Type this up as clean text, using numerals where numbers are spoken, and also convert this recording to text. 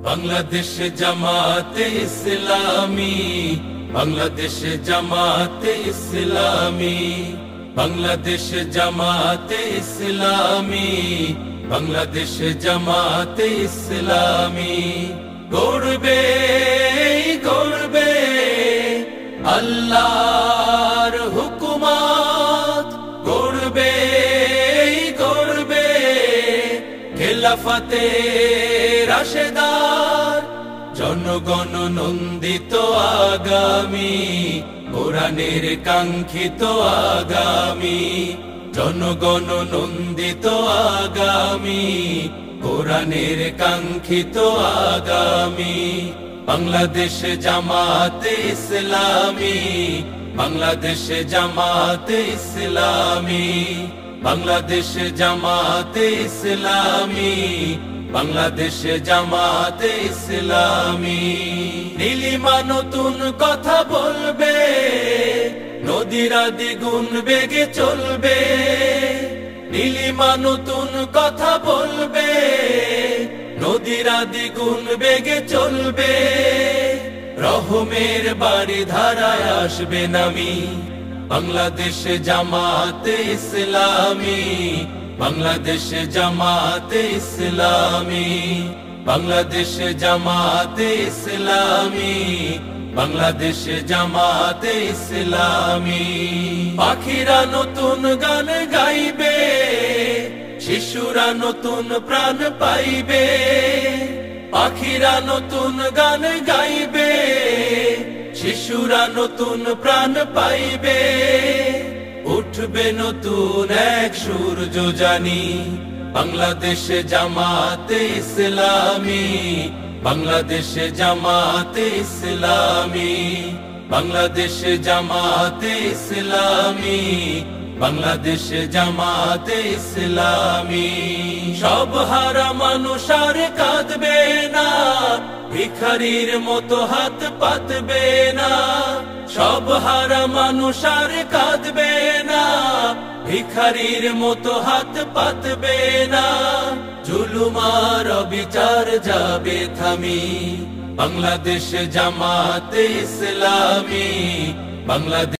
বাংলাদেশ জামাতে ইসলামী, বাংলাদেশ জামাতে ইসলামী, বাংলাদেশ জামাতে ইসলামী, বাংলাদেশ জামাতে ইসলামী। গড়বে গড়বে আল্লাহর হুকুমত, গড়বে গড়বে খেলাফতে রাশেদার, জনগণ নন্দিত আগামী, কোরআনের কাঙ্ক্ষিত আগামী, জনগণ নন্দিত আগামী, কোরআনের কাঙ্ক্ষিত আগামী। বাংলাদেশ জামাতে ইসলামী, বাংলাদেশ জামাতে ইসলামী, বাংলাদেশ জামাতে ইসলামী, বাংলাদেশ জামাতে ইসলামী। নীলিমা নতুন কথা বলবে, নদীরা দ্বিগুণ বেগে চলবে। নীলিমা নতুন কথা বলবে, নদীরা দ্বিগুণ বেগে চলবে। রহমের বাড়ি ধারায় আসবে নামি, বাংলাদেশ জামাতে ইসলামী, বাংলাদেশ জামাতে ইসলামী, বাংলাদেশ জামাতে ইসলামী, বাংলাদেশ জামাতে ইসলামী। পাখিরা নতুন গান গাইবে, শিশুরা নতুন প্রাণ পাইবে। পাখিরা নতুন গান গাইবে, শিশুরা নতুন প্রাণ পাইবে। উঠবে নতুন এক সূর্য জানি, বাংলাদেশ জামাতে ইসলামী, বাংলাদেশ জামাতে ইসলামী, বাংলাদেশ জামাতে ইসলামী, বাংলাদেশ জামাতে ইসলামী। সব হারা মানুষ আর কাঁদবে না, ভিখারির মতো হাত পাতবে না। সব হারা মানুষ আর কাঁদবে না, ভিখারির মতো হাত পাতবে না। জুলুমার বিচার যাবে থামি, বাংলাদেশ জামাতে ইসলামী, বাংলাদেশ